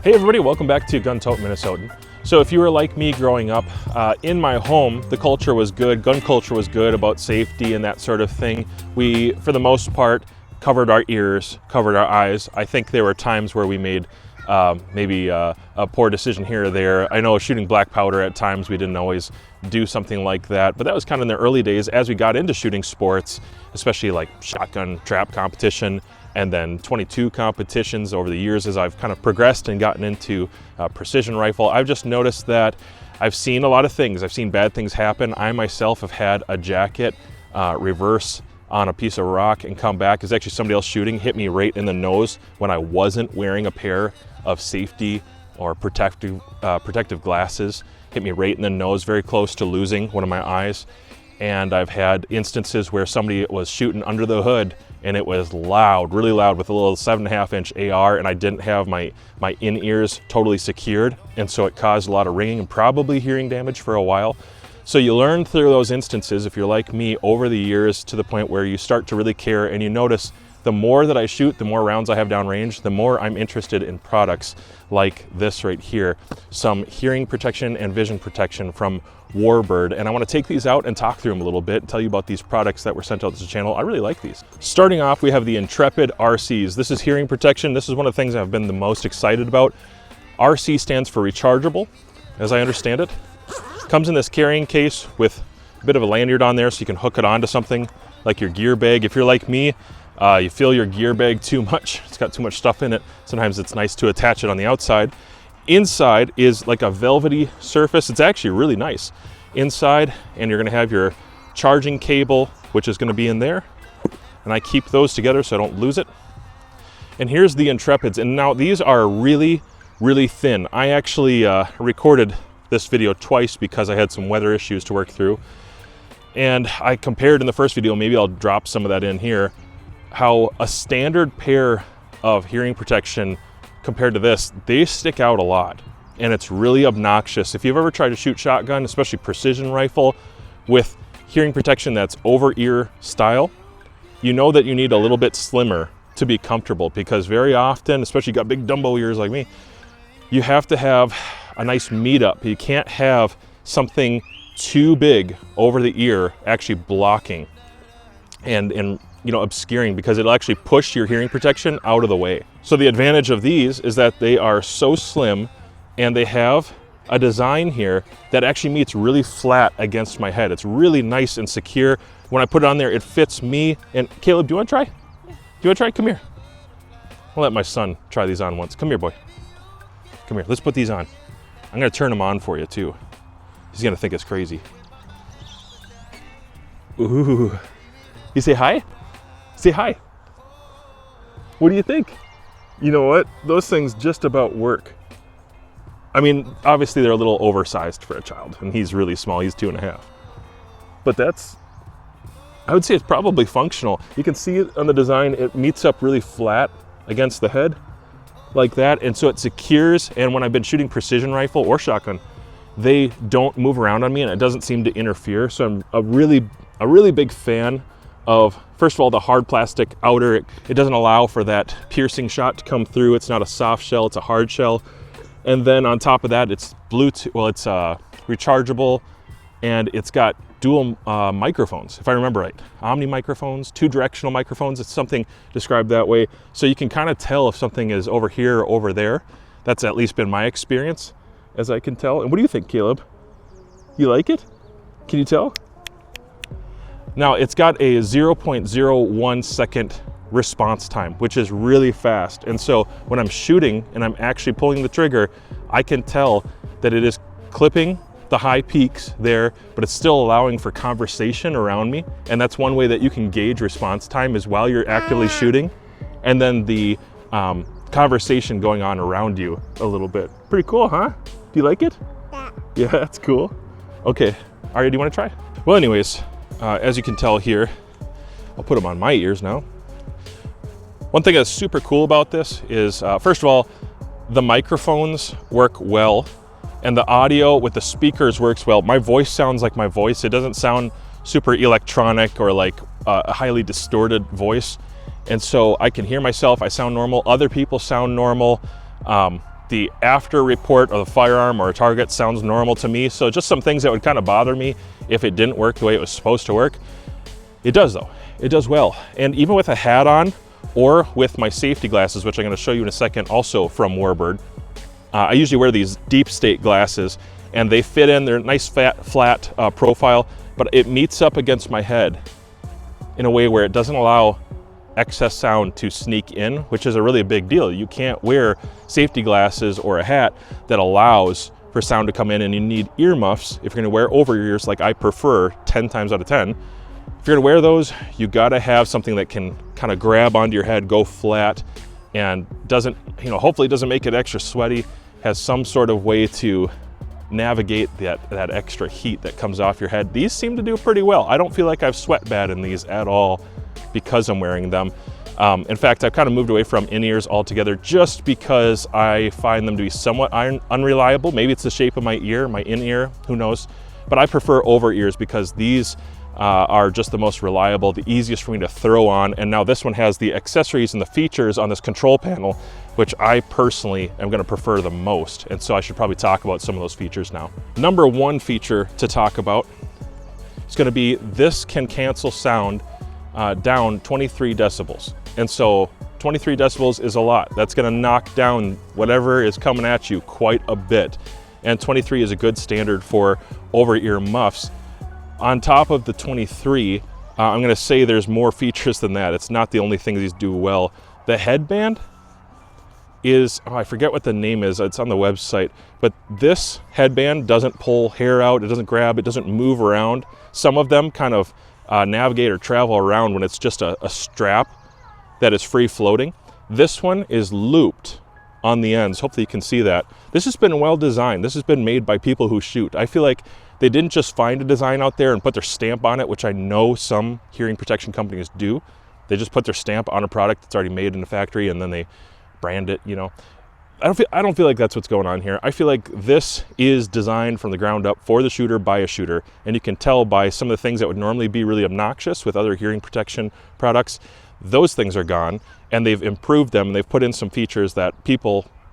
Hey everybody, welcome back to Gun Tote Minnesotan. So if you were like me growing up, in my home, the culture was good, gun culture was good about safety and that sort of thing. We, for the most part, covered our ears, covered our eyes. I think there were times where we made maybe a poor decision here or there. I know shooting black powder at times, we didn't always do something like that, but that was kind of in the early days as we got into shooting sports, especially like shotgun trap competition, and then 22 competitions over the years as I've kind of progressed and gotten into precision rifle. I've just noticed that I've seen a lot of things. I've seen bad things happen. I myself have had a jacket reverse on a piece of rock and come back. It's actually somebody else shooting, hit me right in the nose when I wasn't wearing a pair of safety or protective glasses. Hit me right in the nose, very close to losing one of my eyes. And I've had instances where somebody was shooting under the hood and it was loud, really loud, with a little 7.5-inch AR, and I didn't have my in-ears totally secured, and so it caused a lot of ringing and probably hearing damage for a while. So you learn through those instances, if you're like me, over the years to the point where you start to really care and you notice the more that I shoot, the more rounds I have downrange, the more I'm interested in products like this right here. Some hearing protection and vision protection from WarBird. And I want to take these out and talk through them a little bit and tell you about these products that were sent out to the channel. I really like these. Starting off, we have the Intrepid RCs. This is hearing protection. This is one of the things I've been the most excited about. RC stands for rechargeable, as I understand it. Comes in this carrying case with a bit of a lanyard on there so you can hook it onto something like your gear bag. If you're like me, you fill your gear bag too much, it's got too much stuff in it. Sometimes it's nice to attach it on the outside. Inside is like a velvety surface. It's actually really nice inside, and you're gonna have your charging cable, which is gonna be in there. And I keep those together so I don't lose it. And here's the Intrepids. And now these are really, really thin. I actually recorded this video twice because I had some weather issues to work through. And I compared in the first video, maybe I'll drop some of that in here, how a standard pair of hearing protection compared to this, they stick out a lot. And it's really obnoxious. If you've ever tried to shoot shotgun, especially precision rifle, with hearing protection that's over ear style, you know that you need a little bit slimmer to be comfortable, because very often, especially you got big Dumbo ears like me, you have to have a nice meet up. You can't have something too big over the ear actually blocking and you know, obscuring, because it'll actually push your hearing protection out of the way. So the advantage of these is that they are so slim, and they have a design here that actually meets really flat against my head. It's really nice and secure. When I put it on there, it fits me. And Caleb, do you want to try? Do you want to try? Come here. I'll let my son try these on once. Come here, boy. Come here, let's put these on. I'm gonna turn them on for you too. He's gonna think it's crazy. Ooh, you say hi? Say hi. What do you think? You know what? Those things just about work. I mean, obviously they're a little oversized for a child, and he's really small, he's 2.5. But I would say it's probably functional. You can see it on the design, it meets up really flat against the head, like that, and so it secures. And when I've been shooting precision rifle or shotgun, they don't move around on me, and it doesn't seem to interfere. So I'm a really big fan of, first of all, the hard plastic outer. It doesn't allow for that piercing shot to come through. It's not a soft shell, it's a hard shell. And then on top of that, it's Bluetooth, well, it's rechargeable, and it's got dual microphones, if I remember right. Omni microphones, 2-directional microphones. It's something described that way. So you can kind of tell if something is over here or over there. That's at least been my experience, as I can tell. And what do you think, Caleb? You like it? Can you tell? Now, it's got a 0.01 second response time, which is really fast. And so when I'm shooting and I'm actually pulling the trigger, I can tell that it is clipping the high peaks there, but it's still allowing for conversation around me. And that's one way that you can gauge response time, is while you're actively shooting, and then the conversation going on around you a little bit. Pretty cool, huh? Do you like it? Yeah. Yeah, that's cool. Okay, Arya, do you want to try? Well, anyways, as you can tell here, I'll put them on my ears now. One thing that's super cool about this is, first of all, the microphones work well, and the audio with the speakers works well. My voice sounds like my voice. It doesn't sound super electronic or like a highly distorted voice. And so I can hear myself, I sound normal, other people sound normal. The after report of the firearm or a target sounds normal to me. So just some things that would kind of bother me if it didn't work the way it was supposed to work. It does though, it does well. And even with a hat on or with my safety glasses, which I'm gonna show you in a second, also from WarBird, I usually wear these deep state glasses and they fit in, they're a nice flat profile, but it meets up against my head in a way where it doesn't allow excess sound to sneak in, which is a really big deal. You can't wear safety glasses or a hat that allows for sound to come in, and you need earmuffs if you're gonna wear over ears, like I prefer 10 times out of 10. If you're gonna wear those, you gotta have something that can kind of grab onto your head, go flat, and doesn't, hopefully doesn't make it extra sweaty, has some sort of way to navigate that extra heat that comes off your head. These seem to do pretty well. I don't feel like I've sweat bad in these at all because I'm wearing them. In fact, I've kind of moved away from in-ears altogether just because I find them to be somewhat unreliable. Maybe it's the shape of my ear, my in-ear, who knows? But I prefer over-ears because these are just the most reliable, the easiest for me to throw on. And now this one has the accessories and the features on this control panel, which I personally am gonna prefer the most. And so I should probably talk about some of those features now. Number one feature to talk about is gonna be this can cancel sound down 23 decibels. And so 23 decibels is a lot. That's gonna knock down whatever is coming at you quite a bit. And 23 is a good standard for over-ear muffs. On top of the 23, I'm gonna say there's more features than that. It's not the only thing these do well. The headband is, I forget what the name is, it's on the website, but this headband doesn't pull hair out, it doesn't grab, it doesn't move around. Some of them kind of navigate or travel around when it's just a strap that is free floating. This one is looped on the ends. Hopefully you can see that. This has been well designed. This has been made by people who shoot. I feel like they didn't just find a design out there and put their stamp on it, which I know some hearing protection companies do. They just put their stamp on a product that's already made in the factory and then they brand it, I don't feel like that's what's going on here. I feel like this is designed from the ground up for the shooter by a shooter, and you can tell by some of the things that would normally be really obnoxious with other hearing protection products. Those things are gone, and they've improved them, and they've put in some features that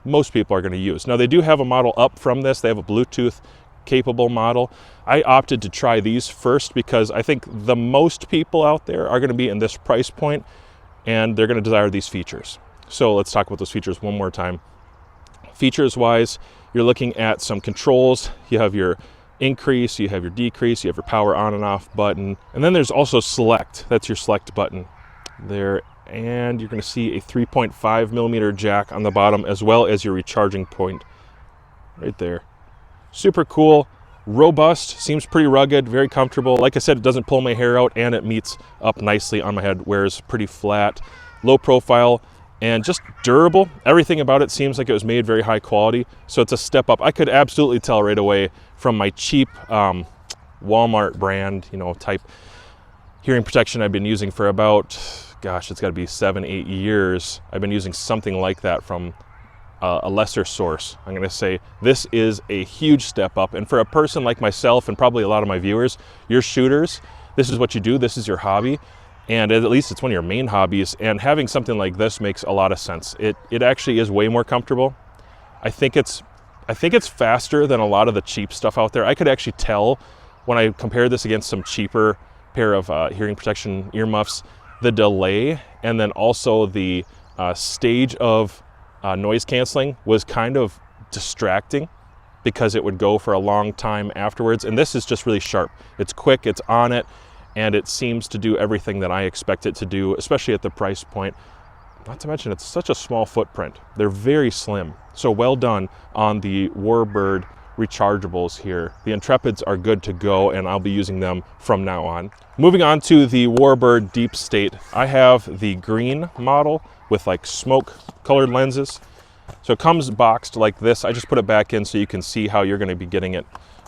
most people are going to use. Now, they do have a model up from this. They have a Bluetooth capable model. I opted to try these first because I think the most people out there are going to be in this price point, and they're going to desire these features. So let's talk about those features one more time. Features wise, you're looking at some controls. You have your increase, you have your decrease, you have your power on and off button, and then there's also select. That's your select button there, and you're going to see a 3.5 millimeter jack on the bottom, as well as your recharging point right there. Super cool, robust, seems pretty rugged, very comfortable. Like I said, it doesn't pull my hair out, and it meets up nicely on my head, wears pretty flat, low profile, and just durable. Everything about it seems like it was made very high quality, so it's a step up. I could absolutely tell right away from my cheap Walmart brand, type hearing protection I've been using for about, gosh, it's gotta be 7-8 years. I've been using something like that from a lesser source. I'm gonna say this is a huge step up, and for a person like myself and probably a lot of my viewers, you're shooters, this is what you do, this is your hobby. And at least it's one of your main hobbies, and having something like this makes a lot of sense. It actually is way more comfortable. I think it's faster than a lot of the cheap stuff out there. I could actually tell when I compared this against some cheaper pair of hearing protection earmuffs, the delay and then also the stage of noise canceling was kind of distracting because it would go for a long time afterwards. And this is just really sharp. It's quick, it's on it, and it seems to do everything that I expect it to do, especially at the price point. Not to mention, it's such a small footprint. They're very slim. So well done on the WarBird rechargeables here. The Intrepids are good to go, and I'll be using them from now on. Moving on to the WarBird Deep State. I have the green model with like smoke colored lenses. So it comes boxed like this. I just put it back in so you can see how you're going to be getting it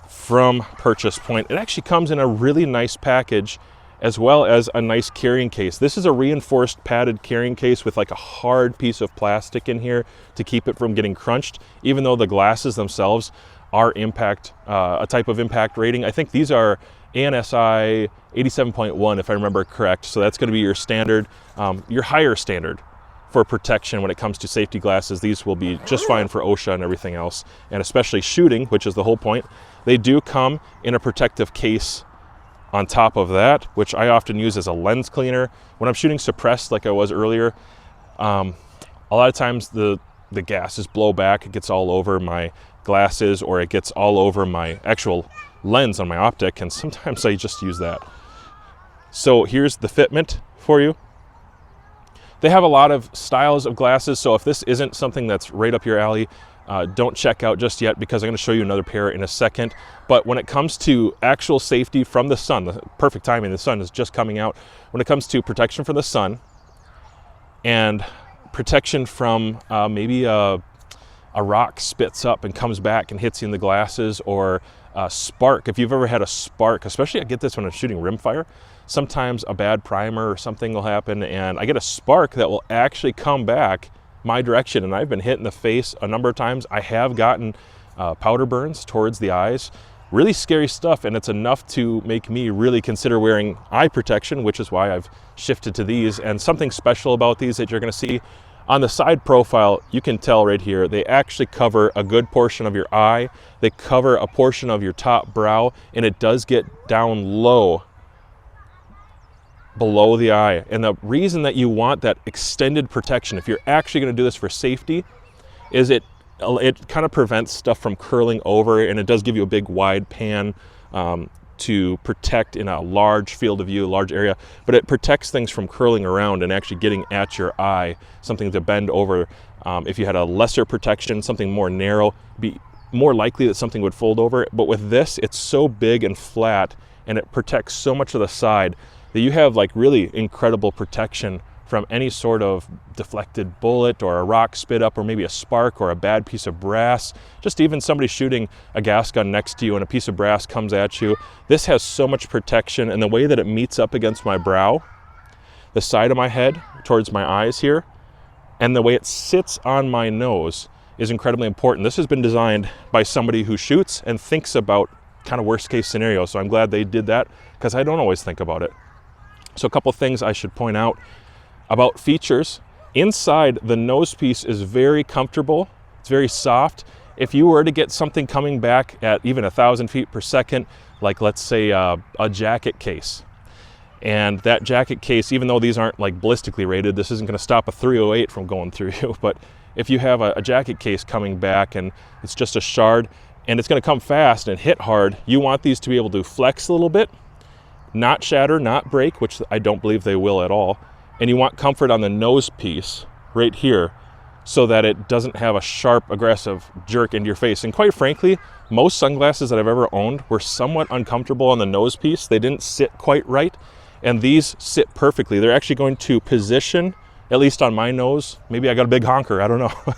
from purchase point. It actually comes in a really nice package, as well as a nice carrying case. This is a reinforced padded carrying case with like a hard piece of plastic in here to keep it from getting crunched, even though the glasses themselves are a type of impact rating. I think these are ANSI 87.1 if I remember correct. So that's going to be your standard, your higher standard for protection when it comes to safety glasses. These will be just fine for OSHA and everything else, and especially shooting, which is the whole point. They do come in a protective case on top of that, which I often use as a lens cleaner. When I'm shooting suppressed like I was earlier, a lot of times the gases blow back, it gets all over my glasses, or it gets all over my actual lens on my optic, and sometimes I just use that. So here's the fitment for you. They have a lot of styles of glasses, so if this isn't something that's right up your alley, don't check out just yet, because I'm going to show you another pair in a second. But when it comes to actual safety from the sun, the perfect timing, the sun is just coming out. When it comes to protection from the sun and protection from maybe a rock spits up and comes back and hits you in the glasses, or a spark. If you've ever had a spark, especially I get this when I'm shooting rimfire, sometimes a bad primer or something will happen and I get a spark that will actually come back my direction, and I've been hit in the face a number of times. I have gotten powder burns towards the eyes. Really scary stuff, and it's enough to make me really consider wearing eye protection, which is why I've shifted to these. And something special about these that you're going to see on the side profile, you can tell right here, they actually cover a good portion of your eye. They cover a portion of your top brow, and it does get down low below the eye. And the reason that you want that extended protection, if you're actually going to do this for safety, is it kind of prevents stuff from curling over, and it does give you a big wide pan to protect in a large field of view, a large area, but it protects things from curling around and actually getting at your eye, something to bend over. If you had a lesser protection, something more narrow, be more likely that something would fold over. But with this, it's so big and flat, and it protects so much of the side that you have like really incredible protection from any sort of deflected bullet or a rock spit up, or maybe a spark or a bad piece of brass. Just even somebody shooting a gas gun next to you and a piece of brass comes at you. This has so much protection, and the way that it meets up against my brow, the side of my head towards my eyes here, and the way it sits on my nose is incredibly important. This has been designed by somebody who shoots and thinks about kind of worst case scenario. So I'm glad they did that, because I don't always think about it. So a couple things I should point out about features. Inside, the nose piece is very comfortable. It's very soft. If you were to get something coming back at even 1,000 feet per second, like let's say a jacket case, and that jacket case, even though these aren't like ballistically rated, this isn't going to stop a 308 from going through you. But if you have a jacket case coming back and it's just a shard and it's going to come fast and hit hard, you want these to be able to flex a little bit, not shatter, not break, which I don't believe they will at all. And you want comfort on the nose piece right here, so that it doesn't have a sharp, aggressive jerk into your face. And quite frankly, most sunglasses that I've ever owned were somewhat uncomfortable on the nose piece. They didn't sit quite right, and these sit perfectly. They're actually going to position, at least on my nose, maybe I got a big honker, I don't know,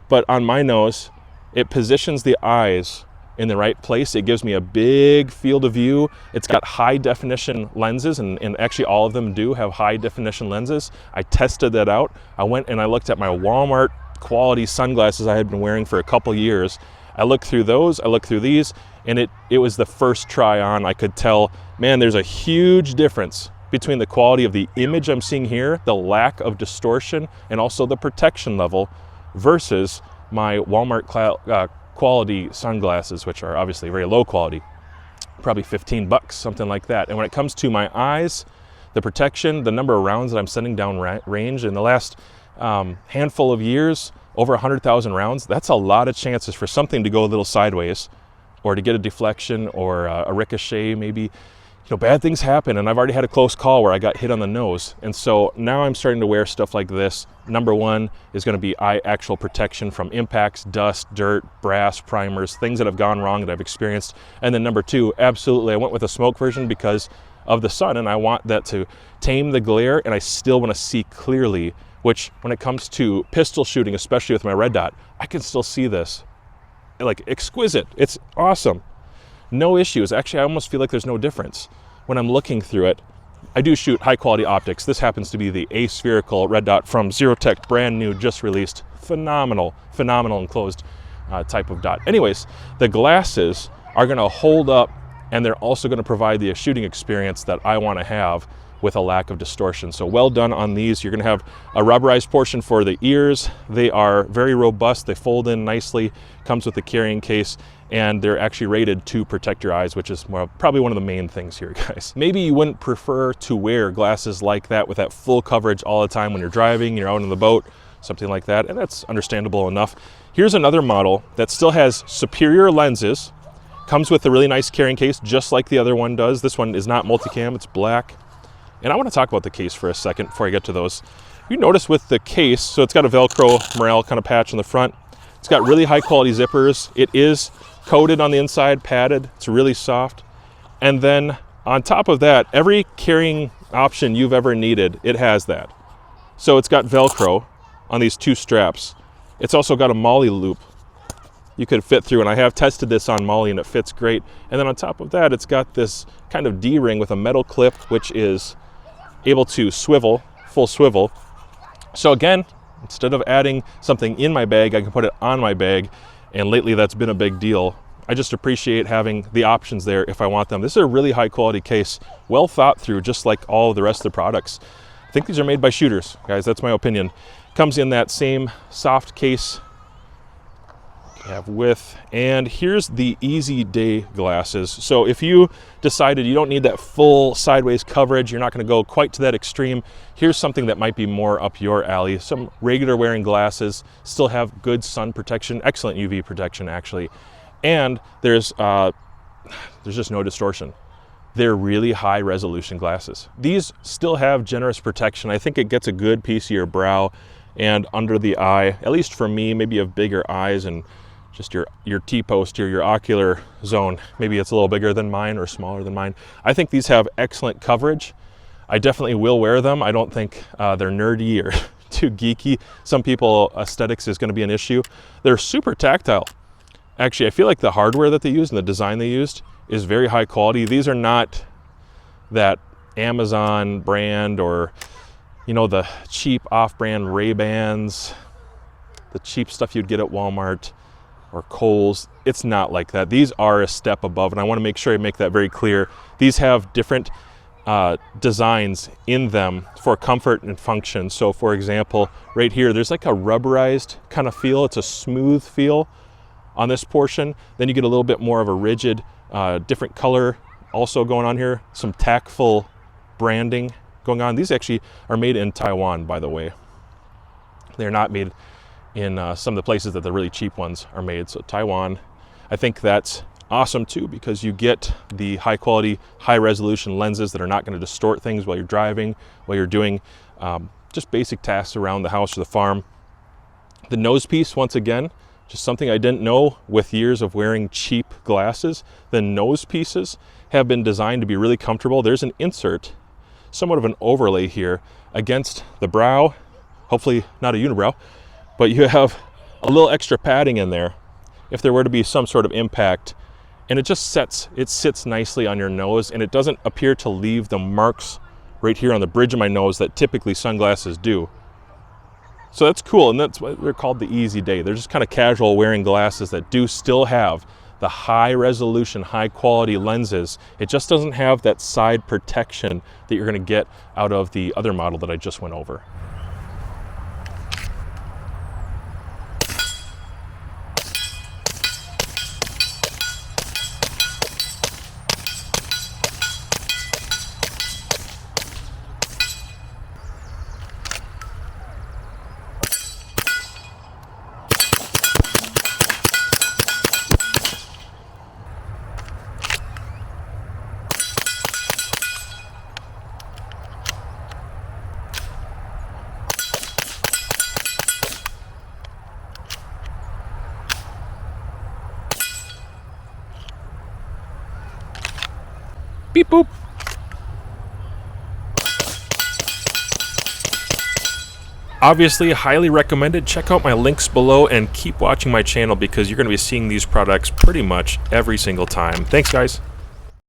but on my nose, it positions the eyes in the right place. It gives me a big field of view. It's got high definition lenses, and actually all of them do have high definition lenses. I tested that out. I went and I looked at my Walmart quality sunglasses I had been wearing for a couple years. I looked through those, I looked through these, and it was the first try on. I could tell, man, there's a huge difference between the quality of the image I'm seeing here, the lack of distortion, and also the protection level versus my Walmart quality sunglasses, which are obviously very low quality, probably 15 bucks, something like that. And when it comes to my eyes, the protection, the number of rounds that I'm sending down range in the last handful of years, over 100,000 rounds, that's a lot of chances for something to go a little sideways, or to get a deflection or a ricochet maybe. You know, bad things happen, and I've already had a close call where I got hit on the nose. And so now I'm starting to wear stuff like this. Number one is going to be actual protection from impacts, dust, dirt, brass, primers, things that have gone wrong that I've experienced. And then number two, absolutely, I went with a smoke version because of the sun, and I want that to tame the glare, and I still want to see clearly, which when it comes to pistol shooting, especially with my red dot, I can still see this. Like exquisite. It's awesome. No issues. Actually, I almost feel like there's no difference when I'm looking through it. I do shoot high quality optics. This happens to be the aspherical red dot from Zerotech, brand new, just released. Phenomenal enclosed type of dot. Anyways, the glasses are going to hold up and they're also going to provide the shooting experience that I want to have with a lack of distortion. So well done on these. You're going to have a rubberized portion for the ears. They are very robust. They fold in nicely, comes with the carrying case, and they're actually rated to protect your eyes, which is probably one of the main things here, guys. Maybe you wouldn't prefer to wear glasses like that with that full coverage all the time when you're driving, you're out on the boat, something like that, and that's understandable enough. Here's another model that still has superior lenses, comes with a really nice carrying case, just like the other one does. This one is not multicam, it's black. And I want to talk about the case for a second before I get to those. You notice with the case, so it's got a Velcro morale kind of patch on the front. It's got really high quality zippers. It is coated on the inside, padded. It's really soft. And then on top of that, every carrying option you've ever needed, it has that. So it's got Velcro on these two straps. It's also got a MOLLE loop you could fit through, and I have tested this on MOLLE and it fits great. And then on top of that, it's got this kind of D-ring with a metal clip, which is able to swivel, full swivel. So again, instead of adding something in my bag, I can put it on my bag, and lately that's been a big deal. I just appreciate having the options there if I want them. This is a really high quality case, well thought through, just like all of the rest of the products. I think these are made by shooters, guys, that's my opinion. Comes in that same soft case you have with, and here's the Easy Day glasses. So if you decided you don't need that full sideways coverage, you're not going to go quite to that extreme, here's something that might be more up your alley. Some regular wearing glasses still have good sun protection, excellent UV protection actually, and there's just no distortion. They're really high resolution glasses. These still have generous protection. I think it gets a good piece of your brow and under the eye, at least for me. Maybe you have bigger eyes and just your T-post here, your ocular zone, maybe it's a little bigger than mine or smaller than mine. I think these have excellent coverage. I definitely will wear them. I don't think they're nerdy or too geeky. Some people, aesthetics is going to be an issue. They're super tactile. Actually, I feel like the hardware that they used and the design they used is very high quality. These are not that Amazon brand or, you know, the cheap off-brand Ray-Bans, the cheap stuff you'd get at Walmart or Kohl's. It's not like that. These are a step above, and I want to make sure I make that very clear. These have different designs in them for comfort and function. So for example, right here, there's like a rubberized kind of feel. It's a smooth feel on this portion. Then you get a little bit more of a rigid, different color also going on here. Some tactful branding going on. These actually are made in Taiwan, by the way. They're not made in some of the places that the really cheap ones are made. So Taiwan, I think that's awesome too, because you get the high quality, high resolution lenses that are not going to distort things while you're driving, while you're doing just basic tasks around the house or the farm. The nose piece, once again, just something I didn't know with years of wearing cheap glasses. The nose pieces have been designed to be really comfortable. There's an insert, somewhat of an overlay here against the brow, hopefully not a unibrow, but you have a little extra padding in there if there were to be some sort of impact, and it just sits nicely on your nose, and it doesn't appear to leave the marks right here on the bridge of my nose that typically sunglasses do. So that's cool, and that's why they're called the Easy Day. They're just kind of casual wearing glasses that do still have the high resolution, high quality lenses. It just doesn't have that side protection that you're going to get out of the other model that I just went over. Beep boop. Obviously, highly recommended. Check out my links below and keep watching my channel because you're going to be seeing these products pretty much every single time. Thanks, guys.